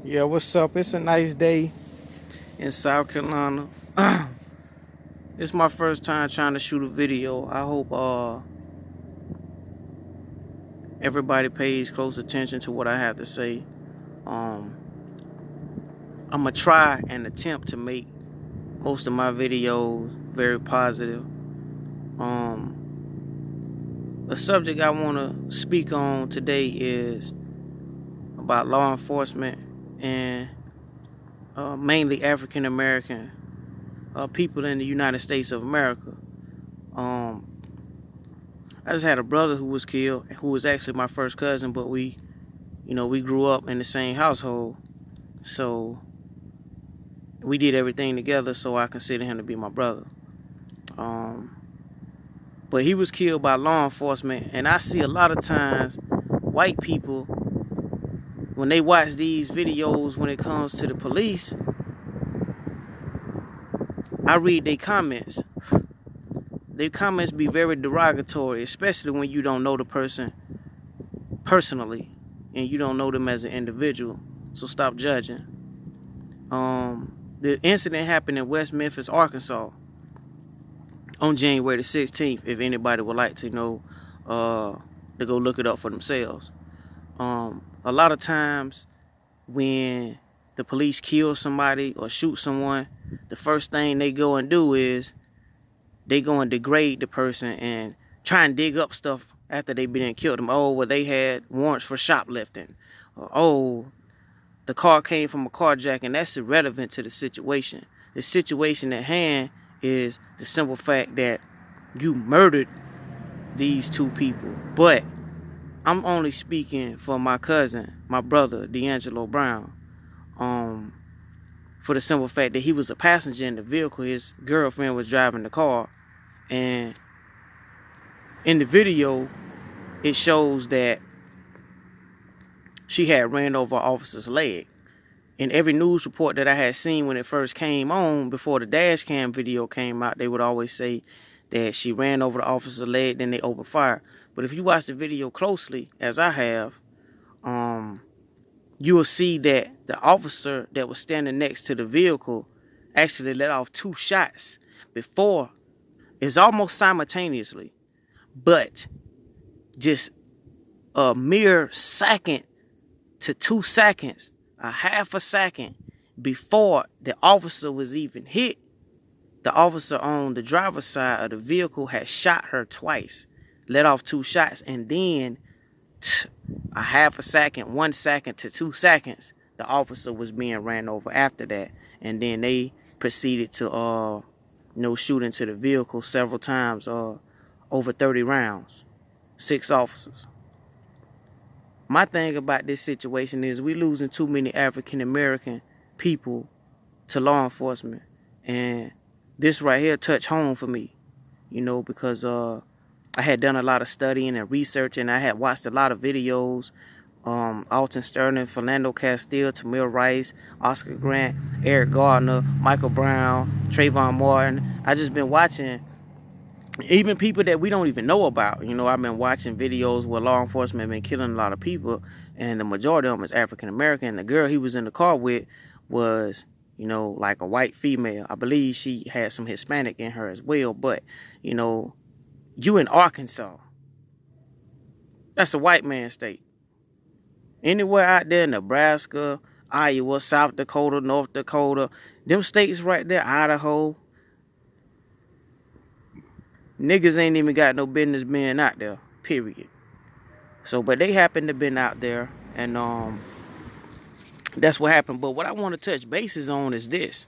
Yeah, what's up? It's a nice day in South Carolina. It's my first time trying to shoot a video. I hope everybody pays close attention to what I have to say. Um, I'm gonna try and attempt to make most of my videos very positive. The subject I want to speak on today is about law enforcement and mainly African American people in the United States of America. I just had a brother who was killed, who was actually my first cousin, but we grew up in the same household. So we did everything together, so I consider him to be my brother. But he was killed by law enforcement, and I see a lot of times white people, when they watch these videos when it comes to the police, I read their comments. Their comments be very derogatory, especially when you don't know the person personally and you don't know them as an individual. So stop judging. The incident happened in West Memphis, Arkansas on January the 16th, if anybody would like to know, to go look it up for themselves. A lot of times when the police kill somebody or shoot someone, the first thing they go and do is they go and degrade the person and try and dig up stuff after they've been and killed them. Oh, well, they had warrants for shoplifting. Or, oh, the car came from a carjacking. That's irrelevant to the situation. The situation at hand is the simple fact that you murdered these two people. But I'm only speaking for my cousin, my brother, D'Angelo Brown. For the simple fact that he was a passenger in the vehicle. His girlfriend was driving the car. And in the video, it shows that she had ran over an officer's leg. In every news report that I had seen when it first came on, before the dash cam video came out, they would always say that she ran over the officer's leg, then they opened fire. But if you watch the video closely, as I have, you will see that the officer that was standing next to the vehicle actually let off 2 shots before. It's almost simultaneously, but just a mere second to 2 seconds, a half a second before the officer was even hit, the officer on the driver's side of the vehicle had shot her twice, let off 2 shots, and then a half a second, 1 second to 2 seconds, the officer was being ran over after that, and then they proceeded to shoot into the vehicle several times, over 30 rounds, 6 officers. My thing about this situation is we losing too many African American people to law enforcement, and this right here touched home for me, because I had done a lot of studying and research, and I had watched a lot of videos. Alton Sterling, Philando Castile, Tamir Rice, Oscar Grant, Eric Gardner, Michael Brown, Trayvon Martin. I just been watching even people that we don't even know about. I've been watching videos where law enforcement been killing a lot of people, and the majority of them is African American. The girl he was in the car with was, like a white female. I believe she had some Hispanic in her as well. But, you in Arkansas, that's a white man state. Anywhere out there, Nebraska, Iowa, South Dakota, North Dakota, them states right there, Idaho, niggas ain't even got no business being out there, period. So, but they happen to been out there, and that's what happened. But what I want to touch bases on is this.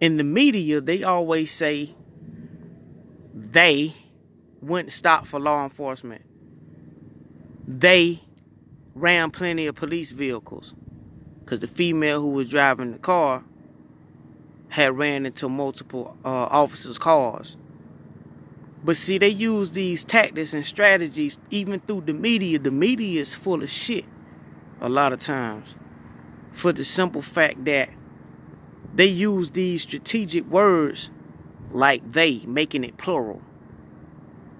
In the media, they always say they wouldn't stop for law enforcement. They ran plenty of police vehicles because the female who was driving the car had ran into multiple officers' cars. But see, they use these tactics and strategies even through the media. The media is full of shit a lot of times, for the simple fact that they use these strategic words like they, making it plural.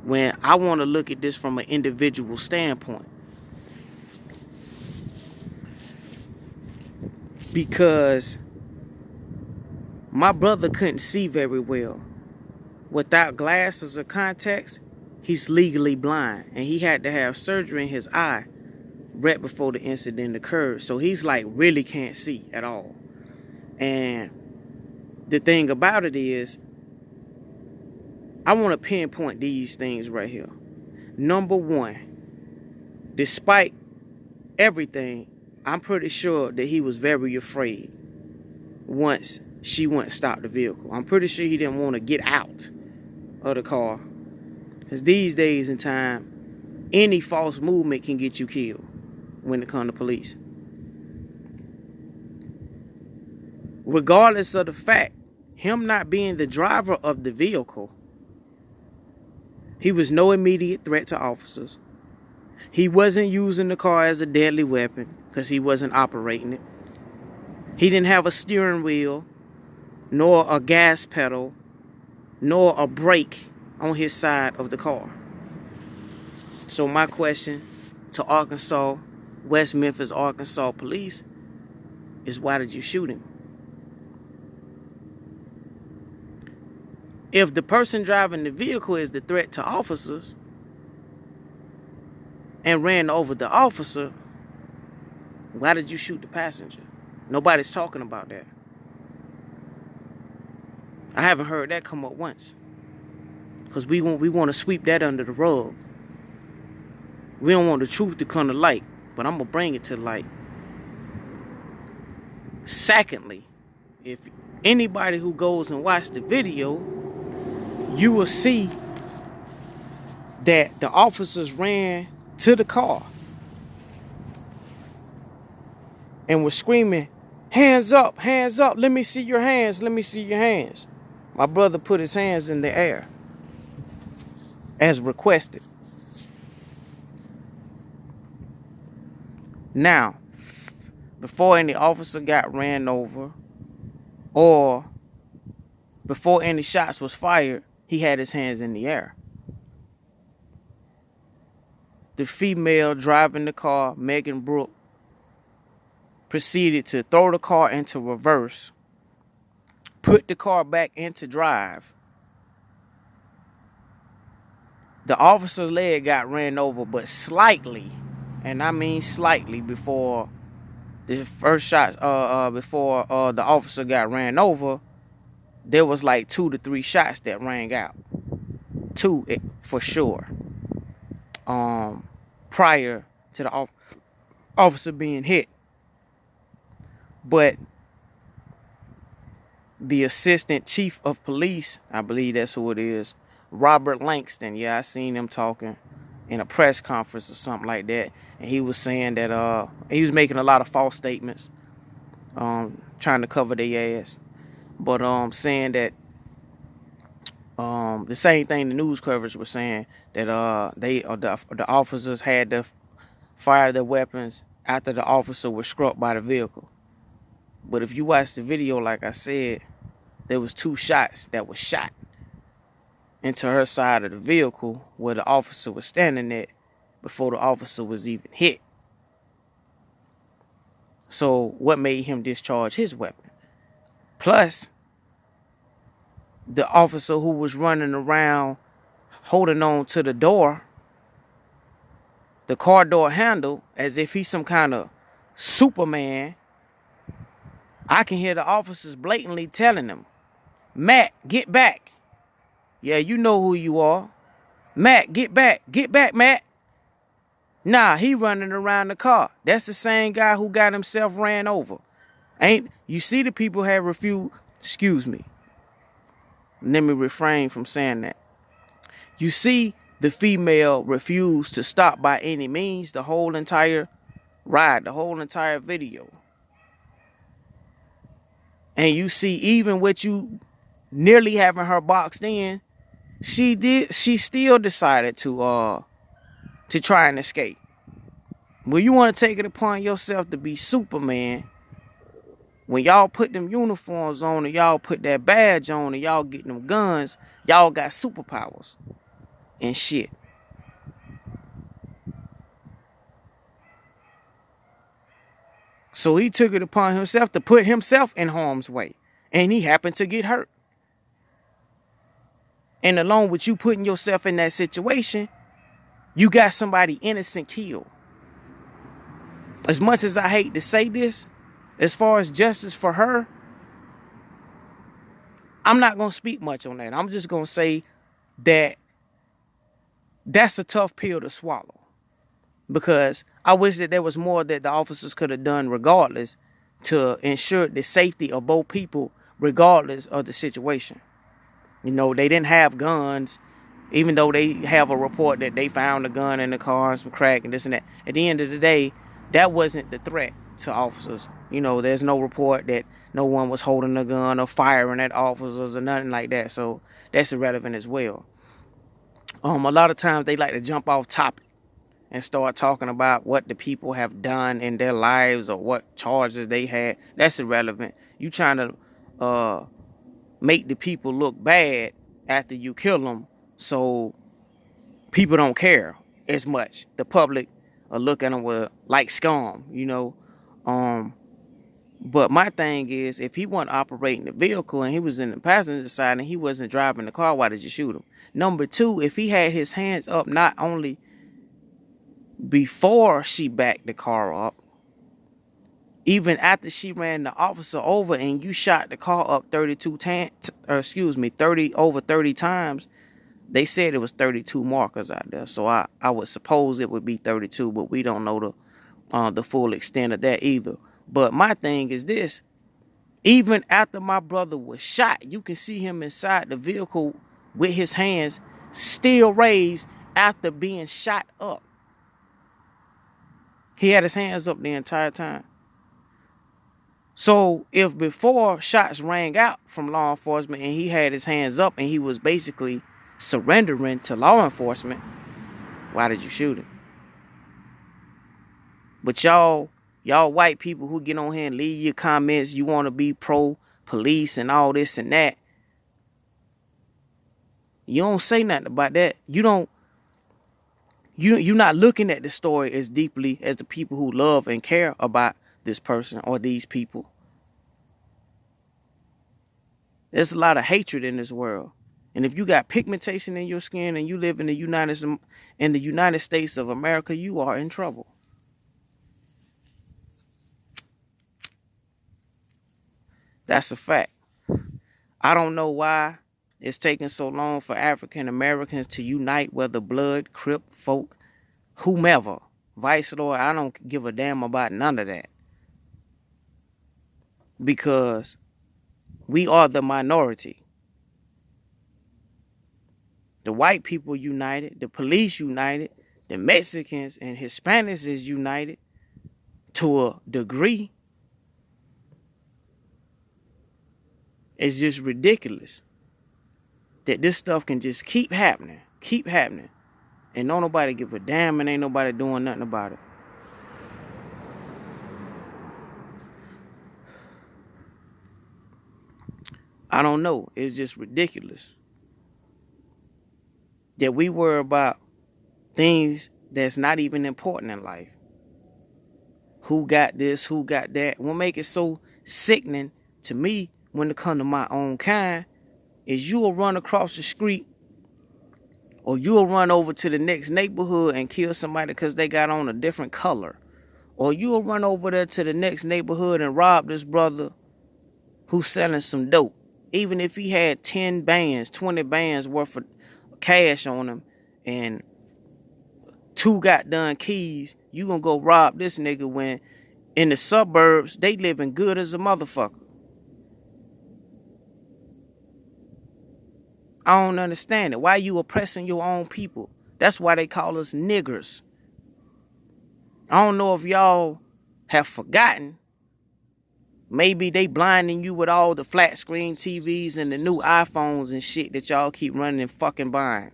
when I want to look at this from an individual standpoint. Because my brother couldn't see very well. Without glasses or contacts, he's legally blind. And he had to have surgery in his eye right before the incident occurred. So he's like really can't see at all. And the thing about it is, I want to pinpoint these things right here. Number one, despite everything, I'm pretty sure that he was very afraid once she wouldn't stop the vehicle. I'm pretty sure he didn't want to get out of the car. Because these days in time, any false movement can get you killed when it comes to police. Regardless of the fact, him not being the driver of the vehicle, he was no immediate threat to officers. He wasn't using the car as a deadly weapon because he wasn't operating it. He didn't have a steering wheel, nor a gas pedal, nor a brake on his side of the car. So my question to Arkansas, West Memphis, Arkansas police is, why did you shoot him? If the person driving the vehicle is the threat to officers and ran over the officer, why did you shoot the passenger? Nobody's talking about that. I haven't heard that come up once. Because we want to sweep that under the rug. We don't want the truth to come to light, but I'm going to bring it to light. Secondly, if anybody who goes and watch the video, you will see that the officers ran to the car and were screaming, hands up, let me see your hands, let me see your hands. My brother put his hands in the air as requested. Now, before any officer got ran over or before any shots was fired, he had his hands in the air. The female driving the car, Megan Brooke, proceeded to throw the car into reverse, put the car back into drive. The officer's leg got ran over, but slightly, and I mean slightly, before the first shot, before the officer got ran over, there was like 2 to 3 shots that rang out. 2 for sure. Prior to the officer being hit. But the assistant chief of police, I believe that's who it is, Robert Langston, yeah, I seen him talking in a press conference or something like that, and he was saying that he was making a lot of false statements, trying to cover their ass, but saying that the same thing the news coverage was saying, that the officers had to fire their weapons after the officer was struck by the vehicle. But if you watch the video, like I said, there was 2 shots that were shot into her side of the vehicle where the officer was standing at before the officer was even hit. So what made him discharge his weapon? Plus, the officer who was running around holding on to the door, the car door handle, as if he's some kind of Superman. I can hear the officers blatantly telling him, Matt, get back. Yeah, you know who you are. Matt, get back. Get back, Matt. Nah, he running around the car. That's the same guy who got himself ran over. You see the people have refused, excuse me. Let me refrain from saying that. You see the female refused to stop by any means the whole entire ride, the whole entire video. And you see, even with you nearly having her boxed in, she still decided to try and escape. Well, you want to take it upon yourself to be Superman. When y'all put them uniforms on and y'all put that badge on and y'all get them guns, y'all got superpowers. and shit. So he took it upon himself to put himself in harm's way. And he happened to get hurt. And along with you putting yourself in that situation, you got somebody innocent killed. As much as I hate to say this, as far as justice for her, I'm not going to speak much on that. I'm just going to say that that's a tough pill to swallow. Because I wish that there was more that the officers could have done regardless to ensure the safety of both people regardless of the situation. You know, they didn't have guns, even though they have a report that they found a gun in the car and some crack and this and that. At the end of the day, that wasn't the threat to officers. You know, there's no report that no one was holding a gun or firing at officers or nothing like that. So that's irrelevant as well. A lot of times they like to jump off topic and start talking about what the people have done in their lives or what charges they had. That's irrelevant. You trying to make the people look bad after you kill them, so people don't care as much. The public are looking at them with like scum, you know. But my thing is, if he wasn't operating the vehicle and he was in the passenger side and he wasn't driving the car, why did you shoot him? Number two, if he had his hands up not only before she backed the car up, even after she ran the officer over and you shot the car up 30 over 30 times, they said it was 32 markers out there. So I would suppose it would be 32, but we don't know the full extent of that either. But my thing is this: even after my brother was shot, you can see him inside the vehicle with his hands still raised after being shot up. He had his hands up the entire time. So if before shots rang out from law enforcement and he had his hands up and he was basically surrendering to law enforcement, why did you shoot him? But y'all white people who get on here and leave your comments, you want to be pro-police and all this and that. You don't say nothing about that. You're not looking at the story as deeply as the people who love and care about this person or these people. There's a lot of hatred in this world. And if you got pigmentation in your skin and you live in the United States of America, you are in trouble. That's a fact. I don't know why it's taking so long for African Americans to unite, whether blood, Crip, folk, whomever, Vice Lord. I don't give a damn about none of that. Because we are the minority. The white people united, the police united, the Mexicans and Hispanics is united to a degree. It's just ridiculous that this stuff can just keep happening, and don't nobody give a damn and ain't nobody doing nothing about it. I don't know. It's just ridiculous that we worry about things that's not even important in life. Who got this? Who got that? What make it so sickening to me when it comes to my own kind is you'll run across the street or you'll run over to the next neighborhood and kill somebody because they got on a different color. Or you'll run over there to the next neighborhood and rob this brother who's selling some dope. Even if he had 10 bands, 20 bands worth of cash on him and 2 goddamn keys, you gonna go rob this nigga when in the suburbs, they living good as a motherfucker. I don't understand it. Why you oppressing your own people? That's why they call us niggers. I don't know if y'all have forgotten. Maybe they blinding you with all the flat screen TVs and the new iPhones and shit that y'all keep running and fucking buying.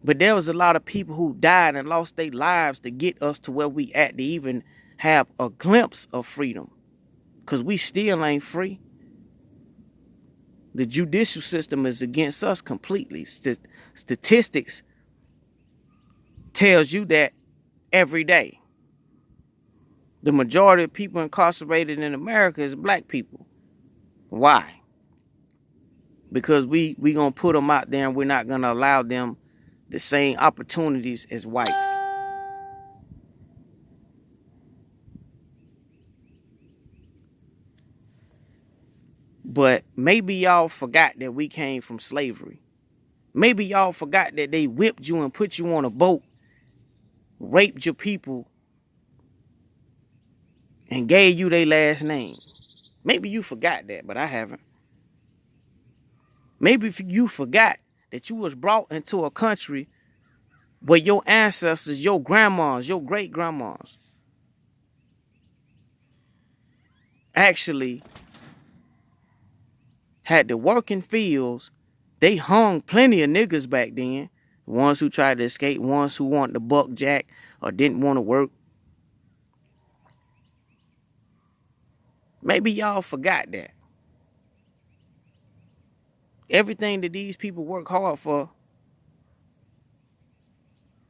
But there was a lot of people who died and lost their lives to get us to where we at to even have a glimpse of freedom. Because we still ain't free. The judicial system is against us completely. Statistics tells you that every day. The majority of people incarcerated in America is black people. Why? Because we gonna put them out there and we're not gonna allow them the same opportunities as whites. But maybe y'all forgot that we came from slavery. Maybe y'all forgot that they whipped you and put you on a boat, raped your people, and gave you their last name. Maybe you forgot that, but I haven't. Maybe you forgot that you was brought into a country where your ancestors, your grandmas, your great-grandmas actually had to work in fields. They hung plenty of niggas back then. Ones who tried to escape, ones who wanted to buck jack or didn't want to work. Maybe y'all forgot that. Everything that these people work hard for,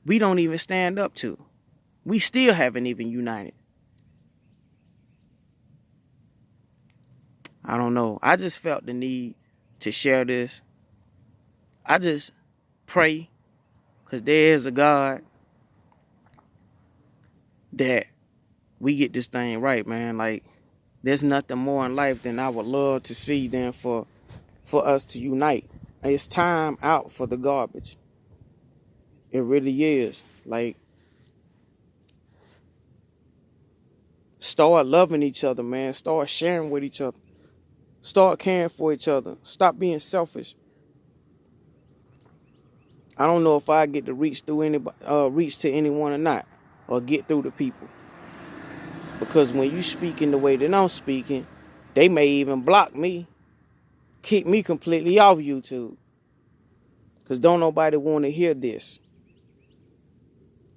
we don't even stand up to. We still haven't even united. I don't know. I just felt the need to share this. I just pray, because there is a God, that we get this thing right, man. Like, there's nothing more in life than I would love to see than for us to unite. It's time out for the garbage. It really is. Like, start loving each other, man. Start sharing with each other. Start caring for each other. Stop being selfish. I don't know if I get to reach to anyone or not, or get through to people. Because when you speaking the way that I'm speaking, they may even block me, kick me completely off YouTube. Because don't nobody want to hear this.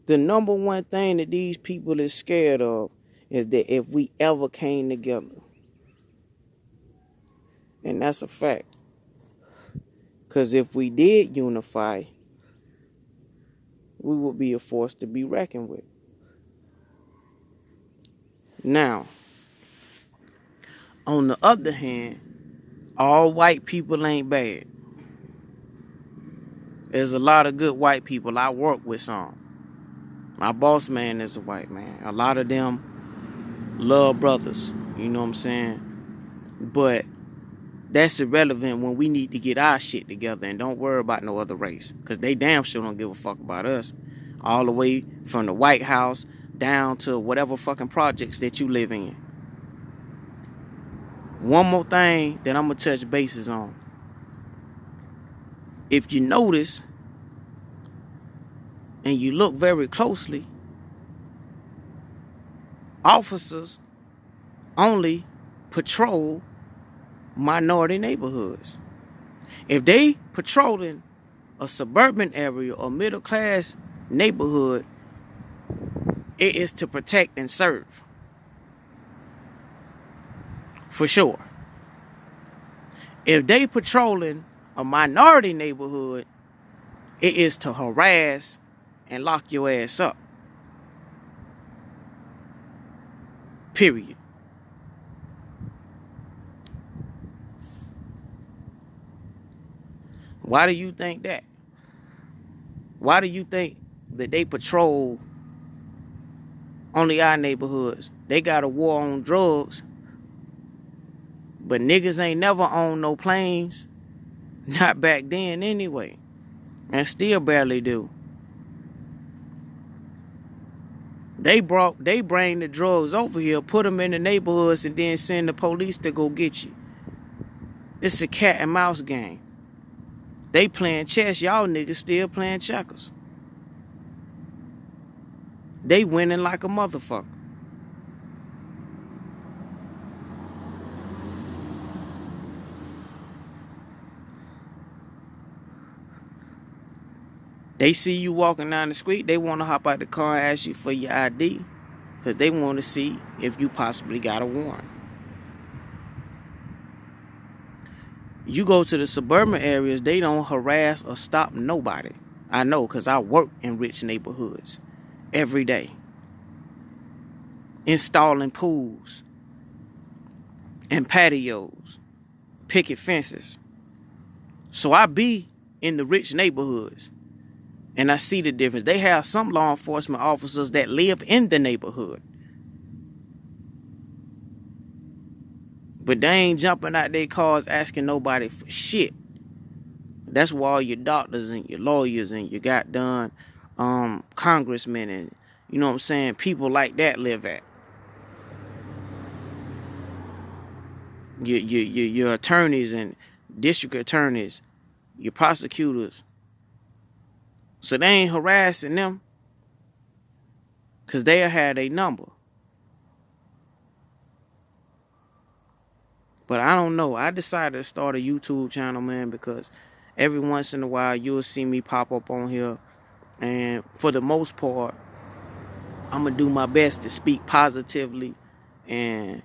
The number one thing that these people is scared of is that if we ever came together. And that's a fact. Because if we did unify, we would be a force to be reckoned with. Now, on the other hand, all white people ain't bad. There's a lot of good white people. I work with some. My boss man is a white man. A lot of them love brothers. You know what I'm saying? But that's irrelevant when we need to get our shit together and don't worry about no other race. Because they damn sure don't give a fuck about us. All the way from the White House down to whatever fucking projects that you live in. One more thing that I'm going to touch bases on. If you notice and you look very closely, officers only patrol minority neighborhoods. If they patrolling a suburban area or middle class neighborhood, it is to protect and serve. For sure. If they patrolling a minority neighborhood, it is to harass and lock your ass up. Period. Why do you think that? Why do you think that they patrol only our neighborhoods? They got a war on drugs, but niggas ain't never owned no planes. Not back then anyway. And still barely do. They bring the drugs over here, put them in the neighborhoods, and then send the police to go get you. It's a cat and mouse game. They playing chess, y'all niggas still playing checkers. They winning like a motherfucker. They see you walking down the street, they want to hop out the car and ask you for your ID. Because they want to see if you possibly got a warrant. You go to the suburban areas, they don't harass or stop nobody. I know, because I work in rich neighborhoods every day, installing pools and patios, picket fences. So I be in the rich neighborhoods, and I see the difference. They have some law enforcement officers that live in the neighborhood, but they ain't jumping out their cars asking nobody for shit. That's where all your doctors and your lawyers and your goddamn congressmen and, you know what I'm saying, people like that live at. Your attorneys and district attorneys, your prosecutors. So they ain't harassing them, because they'll have a number. But I don't know. I decided to start a YouTube channel, man, because every once in a while you'll see me pop up on here. And for the most part, I'm going to do my best to speak positively. And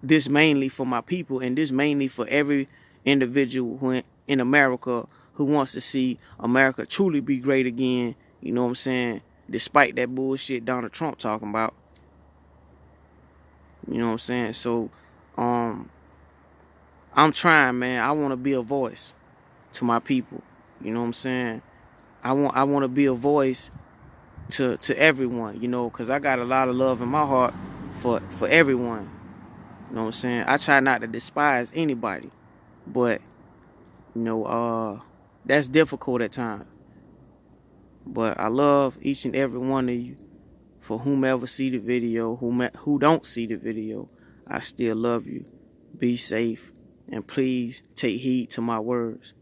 this mainly for my people, and this mainly for every individual who in America who wants to see America truly be great again. You know what I'm saying? Despite that bullshit Donald Trump talking about. You know what I'm saying? So, I'm trying, man. I want to be a voice to my people. You know what I'm saying? I want to be a voice to everyone, you know, because I got a lot of love in my heart for everyone. You know what I'm saying? I try not to despise anybody, but, you know, that's difficult at times. But I love each and every one of you. For whomever see the video, who don't see the video, I still love you. Be safe, and please take heed to my words.